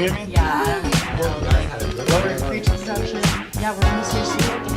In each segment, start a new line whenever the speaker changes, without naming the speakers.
hear me?
Yeah, I don't know.
What we're preaching section?
Yeah, we're almost here soon.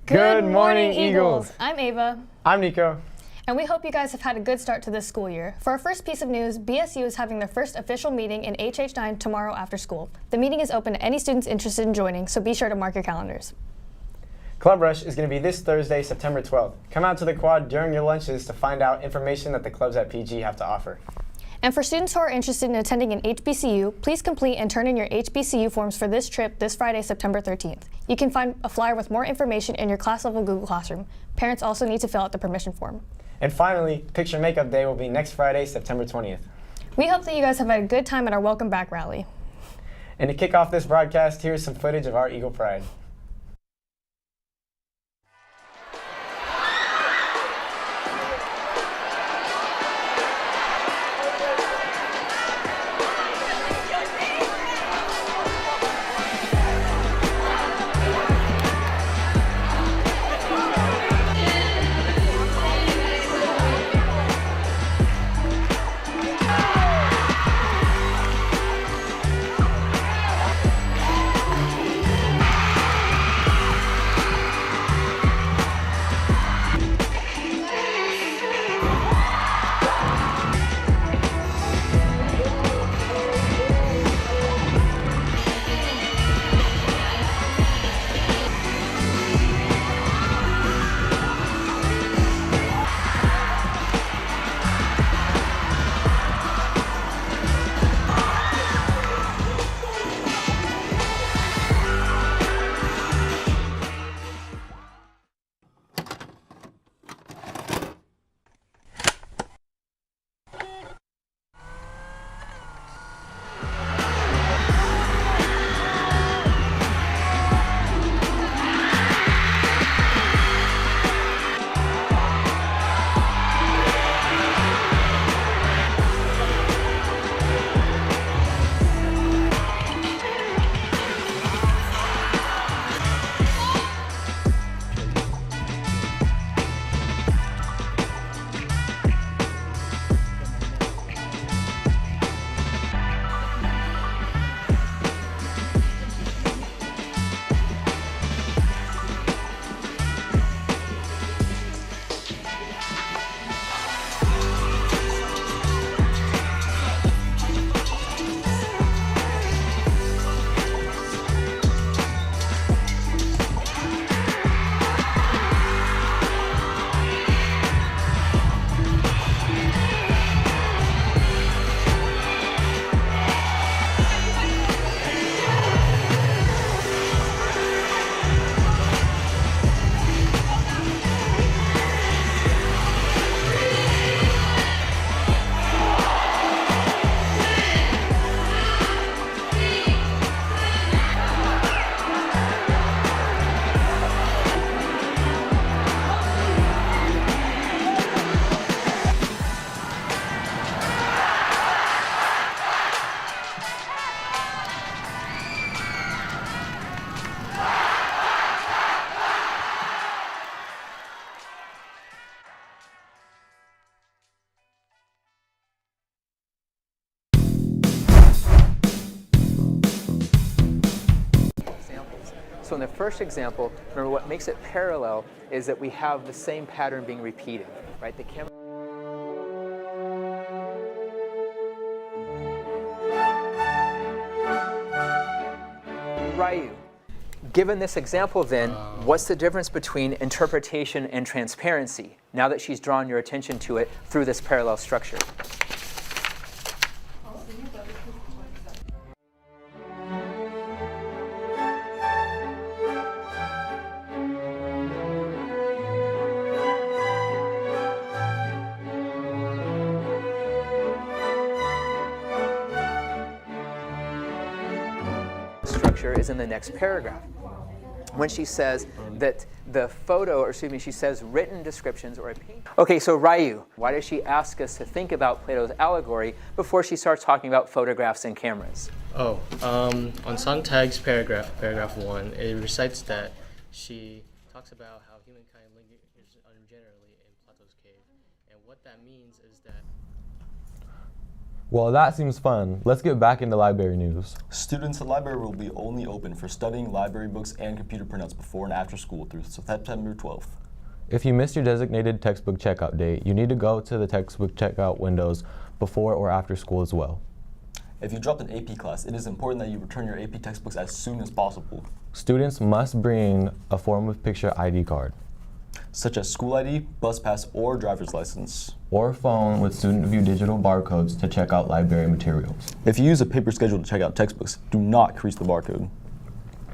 Good morning, Eagles!
I'm Ava.
I'm Nico.
And we hope you guys have had a good start to this school year. For our first piece of news, BSU is having their first official meeting in HH9 tomorrow after school. The meeting is open to any students interested in joining, so be sure to mark your calendars.
Club Rush is going to be this Thursday, September 12th. Come out to the quad during your lunches to find out information that the clubs at PG have to offer.
And for students who are interested in attending an HBCU, please complete and turn in your HBCU forms for this trip this Friday, September 13th. You can find a flyer with more information in your class-level Google Classroom. Parents also need to fill out the permission form.
And finally, Picture Makeup Day will be next Friday, September 20th.
We hope that you guys have had a good time at our Welcome Back rally.
And to kick off this broadcast, here's some footage of our Eagle Pride.
So in the first example, remember what makes it parallel is that we have the same pattern being repeated, right? The camera. Ryu. Given this example then, what's the difference between interpretation and transparency, now that she's drawn your attention to it through this parallel structure? picture is in the next paragraph, when she says that the photo, or excuse me, she says written descriptions or a painting. Okay, so Ryu, why does she ask us to think about Plato's allegory before she starts talking about photographs and cameras?
On Sontag's paragraph 1, it recites that she talks about how humankind lingers unregenerately in Plato's cave. And what that means is that...
Well, that seems fun. Let's get back into library news.
Students at the library will be only open for studying library books and computer printouts before and after school through September 12th.
If you missed your designated textbook checkout date, you need to go to the textbook checkout windows before or after school as well.
If you dropped an AP class, it is important that you return your AP textbooks as soon as possible.
Students must bring a form of picture ID card,
such as school ID, bus pass, or driver's license.
or phone with student view digital barcodes to check out library materials.
If you use a paper schedule to check out textbooks, do not crease the barcode.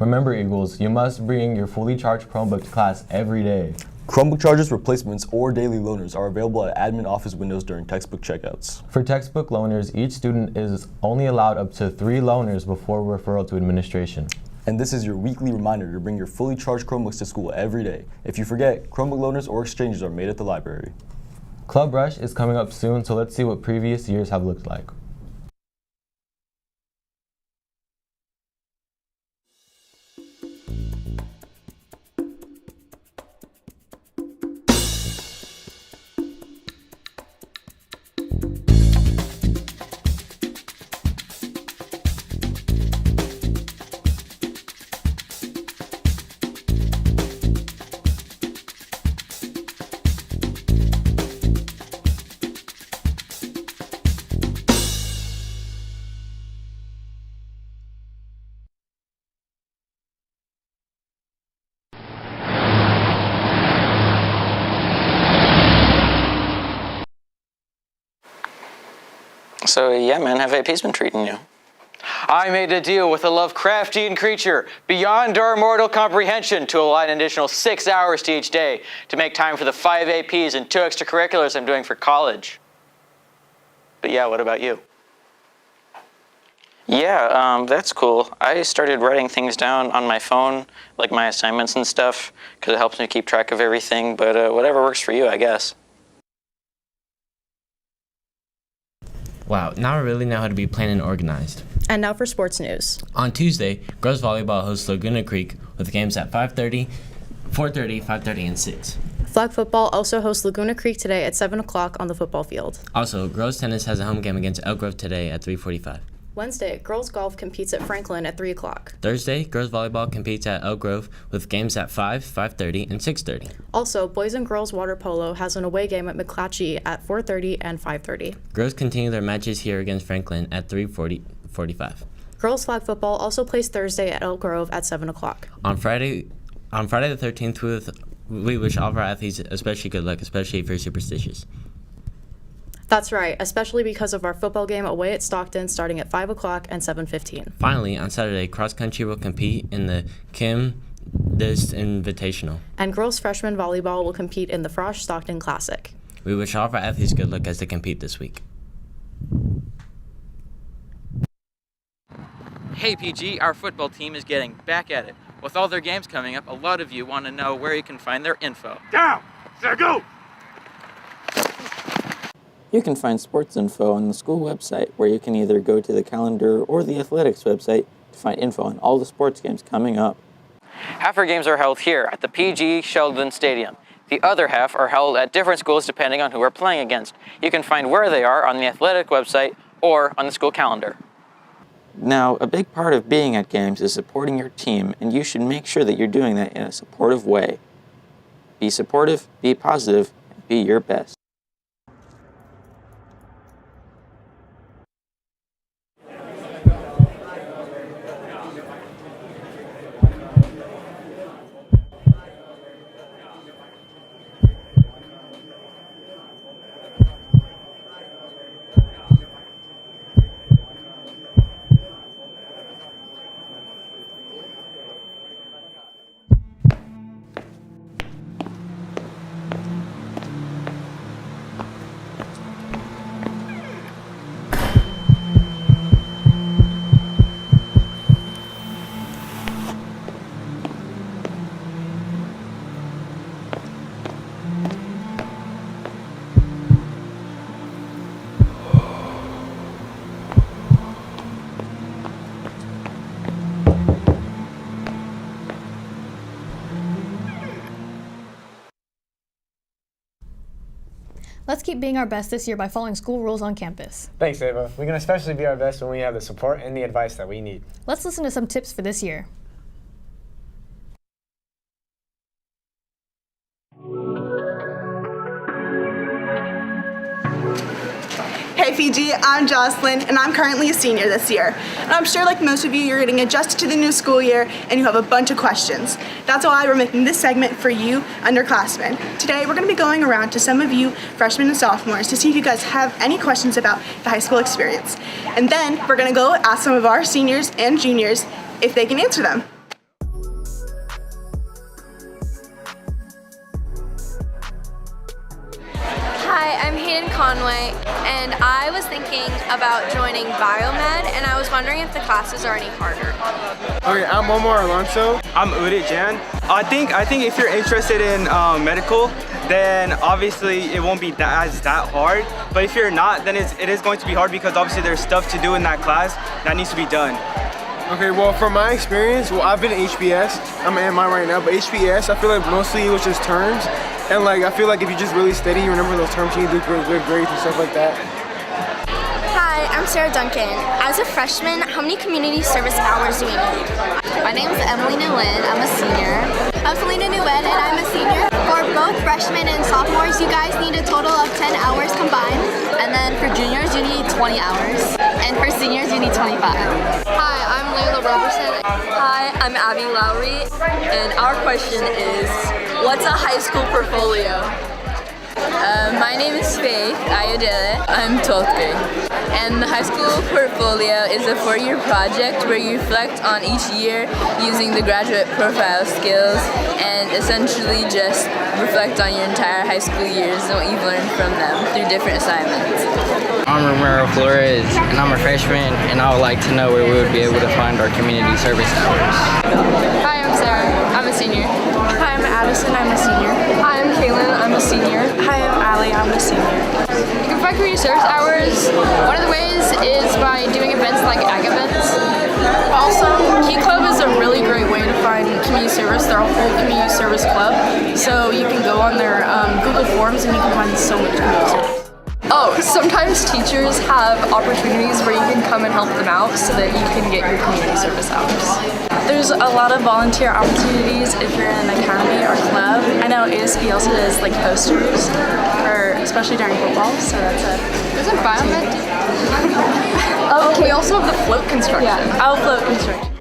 Remember, Eagles, you must bring your fully charged Chromebook to class every day.
Chromebook chargers, replacements, or daily loaners are available at admin office windows during textbook checkouts.
For textbook loaners, each student is only allowed up to 3 loaners before referral to administration.
And this is your weekly reminder to bring your fully charged Chromebooks to school every day. If you forget, Chromebook loaners or exchanges are made at the library.
Club Rush is coming up soon, so let's see what previous years have looked like.
So yeah, man, how VAP's been treating you?
I made a deal with a Lovecraftian creature beyond our mortal comprehension to allot an additional 6 hours to each day to make time for the 5 APs and 2 extracurriculars I'm doing for college. But yeah, what about you?
Yeah, that's cool. I started writing things down on my phone, like my assignments and stuff, because it helps me keep track of everything, but whatever works for you, I guess.
Wow, now I really know how to be planned and organized.
And now for sports news.
On Tuesday, girls volleyball hosts Laguna Creek with games at 5:30, 4:30, 5:30, and 6.
Flag football also hosts Laguna Creek today at 7 o'clock on the football field.
Also, girls tennis has a home game against Elk Grove today at 3:45.
Wednesday, girls golf competes at Franklin at 3 o'clock.
Thursday, girls volleyball competes at Elk Grove with games at 5, 5:30, and 6:30.
Also, boys and girls water polo has an away game at McClatchy at 4:30 and 5:30.
Girls continue their matches here against Franklin at 3:45.
Girls flag football also plays Thursday at Elk Grove at 7 o'clock.
On Friday the 13th, we wish all of our athletes especially good luck, especially if you're superstitious.
That's right, especially because of our football game away at Stockton starting at 5 o'clock and 7:15.
Finally, on Saturday, cross country will compete in the Kim Dist Invitational.
And girls freshman volleyball will compete in the Frosh Stockton Classic.
We wish all of our athletes good luck as they compete this week.
Hey PG, our football team is getting back at it. With all their games coming up, a lot of you want to know where you can find their info.
Down! Set, go!
You can find sports info on the school website, where you can either go to the calendar or the athletics website to find info on all the sports games coming up.
Half our games are held here at the PG Sheldon Stadium. The other half are held at different schools depending on who we're playing against. You can find where they are on the athletic website or on the school calendar.
Now, a big part of being at games is supporting your team, and you should make sure that you're doing that in a supportive way. Be supportive, be positive, and be your best.
Let's keep being our best this year by following school rules on campus.
Thanks, Ava. We can especially be our best when we have the support and the advice that we need.
Let's listen to some tips for this year.
Hey Fiji, I'm Jocelyn, and I'm currently a senior this year. And I'm sure like most of you, you're getting adjusted to the new school year and you have a bunch of questions. That's why we're making this segment for you, underclassmen. Today, we're gonna be going around to some of you freshmen and sophomores to see if you guys have any questions about the high school experience. And then we're gonna go ask some of our seniors and juniors if they can answer them.
Hi, I'm Hayden Conway, and I was thinking about joining Biomed, and I was wondering if the classes are any harder.
Okay, I'm Omar Alonso. I'm Udit Jan. I think if you're interested in medical, then obviously it won't be that hard. But if you're not, then it is going to be hard because obviously there's stuff to do in that class that needs to be done. Okay, well, from my experience, I've been in HBS. I'm in MI right now, but HBS, I feel like mostly it was just terms. And like, I feel like if you just really study, you remember those terms, you can do good grades and stuff like that.
Hi, I'm Sarah Duncan. As a freshman, how many community service hours do we need?
My name is Emily Nguyen. I'm a senior.
I'm Selena Nguyen, and I'm a senior. For both freshmen and sophomores, you guys need a total of 10 hours combined.
And then for juniors, you need 20 hours. And for seniors, you need 25.
Hi, I'm Layla Robertson.
Hi, I'm Abby Lowry, and our question is, what's a high school portfolio?
My name is Faith Ayodele. I'm 12th grade. And the high school portfolio is a 4-year project where you reflect on each year using the graduate profile skills and essentially just reflect on your entire high school years and what you've learned from them through different assignments.
I'm Romero Flores, and I'm a freshman, and I would like to know where we would be able to find our community service hours.
Hi, I'm Sarah. I'm a senior.
Hi, I'm Addison. I'm a senior.
Hi, I'm Kaylin. I'm a senior.
Hi, I'm Allie. I'm a senior.
You can find community service hours. One of the ways is by doing events like ag events. Also, Key Club is a really great way to find community service. They're a whole community service club. So you can go on their Google Forms and you can find so much community service.
Oh, sometimes teachers have opportunities where you can come and help them out so that you can get your community service hours.
There's a lot of volunteer opportunities if you're in an academy or club. I know ASB also does like posters, or especially during football, so that's it.
Isn't Biomed? We also have the float construction.
Yeah, I'll float construction.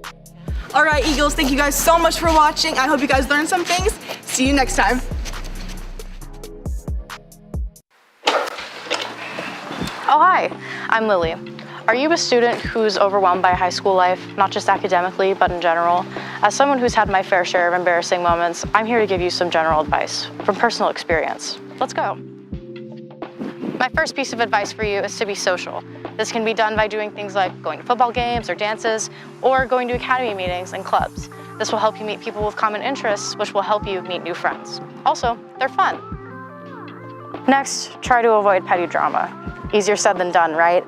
All right, Eagles, thank you guys so much for watching. I hope you guys learned some things. See you next time.
Oh, hi, I'm Lily. Are you a student who's overwhelmed by high school life, not just academically, but in general? As someone who's had my fair share of embarrassing moments, I'm here to give you some general advice from personal experience. Let's go. My first piece of advice for you is to be social. This can be done by doing things like going to football games or dances, or going to academy meetings and clubs. This will help you meet people with common interests, which will help you meet new friends. Also, they're fun. Next, try to avoid petty drama. Easier said than done, right?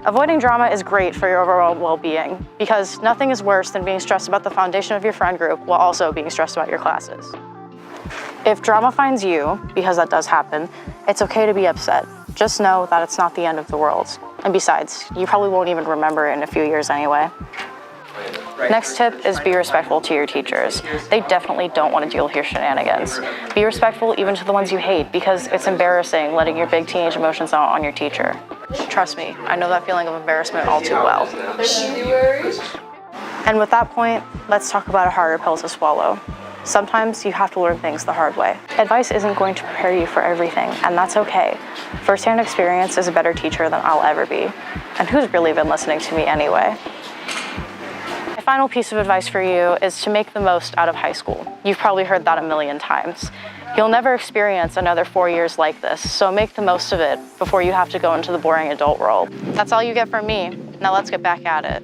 Avoiding drama is great for your overall well-being because nothing is worse than being stressed about the foundation of your friend group while also being stressed about your classes. If drama finds you, because that does happen, it's okay to be upset. Just know that it's not the end of the world. And besides, you probably won't even remember it in a few years anyway. Next tip is be respectful to your teachers. They definitely don't want to deal with your shenanigans. Be respectful even to the ones you hate because it's embarrassing letting your big teenage emotions out on your teacher. Trust me, I know that feeling of embarrassment all too well. And with that point, let's talk about a harder pill to swallow. Sometimes you have to learn things the hard way. Advice isn't going to prepare you for everything, and that's okay. First-hand experience is a better teacher than I'll ever be. And who's really been listening to me anyway? My final piece of advice for you is to make the most out of high school. You've probably heard that a million times. You'll never experience another 4 years like this, so make the most of it before you have to go into the boring adult world. That's all you get from me. Now let's get back at it.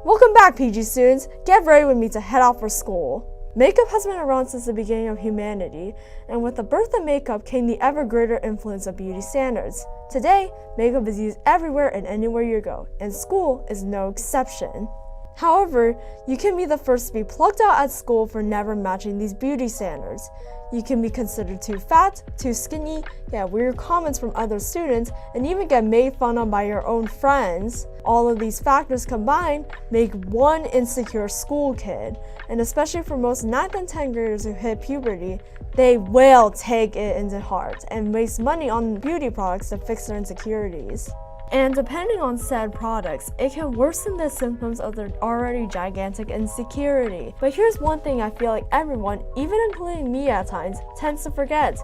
Welcome back, PG students. Get ready with me to head out for school. Makeup has been around since the beginning of humanity, and with the birth of makeup came the ever greater influence of beauty standards. Today, makeup is used everywhere and anywhere you go, and school is no exception. However, you can be the first to be plucked out at school for never matching these beauty standards. You can be considered too fat, too skinny, get weird comments from other students, and even get made fun of by your own friends. All of these factors combined make one insecure school kid, and especially for most 9th and 10th graders who hit puberty, they will take it into heart and waste money on beauty products to fix their insecurities. And depending on said products, it can worsen the symptoms of their already gigantic insecurity. But here's one thing I feel like everyone, even including me at times, tends to forget.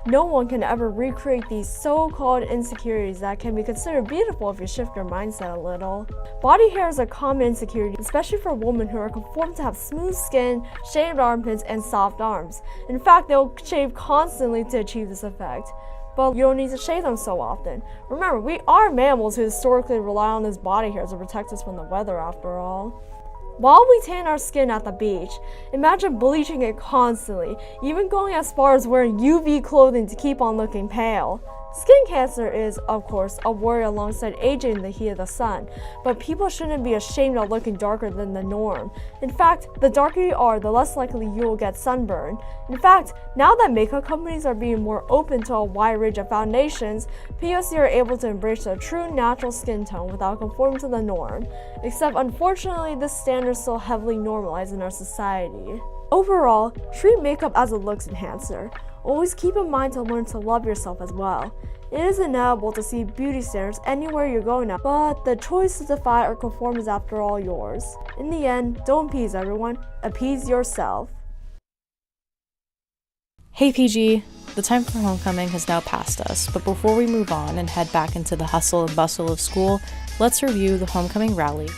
No one can ever recreate these so-called insecurities that can be considered beautiful if you shift your mindset a little. Body hair is a common insecurity, especially for women who are conformed to have smooth skin, shaved armpits, and soft arms. In fact, they'll shave constantly to achieve this effect. But you don't need to shave them so often. Remember, we are mammals who historically rely on this body hair to protect us from the weather after all. While we tan our skin at the beach, imagine bleaching it constantly, even going as far as wearing UV clothing to keep on looking pale. Skin cancer is, of course, a worry alongside aging in the heat of the sun, but people shouldn't be ashamed of looking darker than the norm. In fact, the darker you are, the less likely you will get sunburn. In fact, now that makeup companies are being more open to a wide range of foundations, POC are able to embrace a true natural skin tone without conforming to the norm. Except unfortunately, this standard is still heavily normalized in our society. Overall, treat makeup as a looks enhancer. Always keep in mind to learn to love yourself as well. It is inevitable to see beauty standards anywhere you're going now, but the choice to defy or conform is after all yours. In the end, don't appease everyone, appease yourself.
Hey PG, the time for homecoming has now passed us, but before we move on and head back into the hustle and bustle of school, let's review the homecoming rally.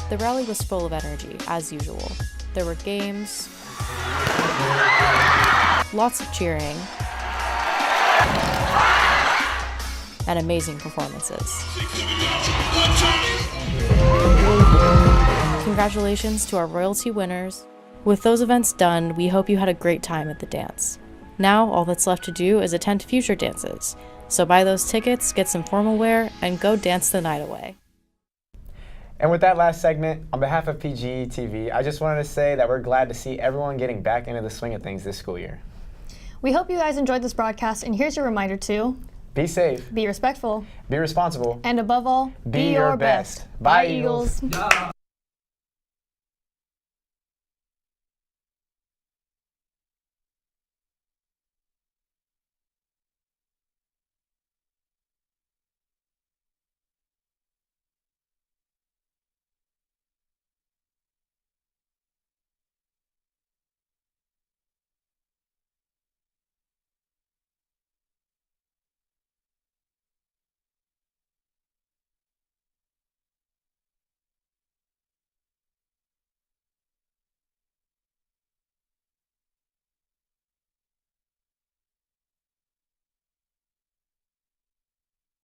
The rally was full of energy, as usual. There were games, lots of cheering, and amazing performances. Congratulations to our royalty winners. With those events done, we hope you had a great time at the dance. Now, all that's left to do is attend future dances. So buy those tickets, get some formal wear, and go dance the night away.
And with that last segment, on behalf of PGTV, I just wanted to say that we're glad to see everyone getting back into the swing of things this school year.
We hope you guys enjoyed this broadcast, and here's your reminder to
be safe,
be respectful,
be responsible,
and above all,
be your best. Bye, Eagles.
Yeah.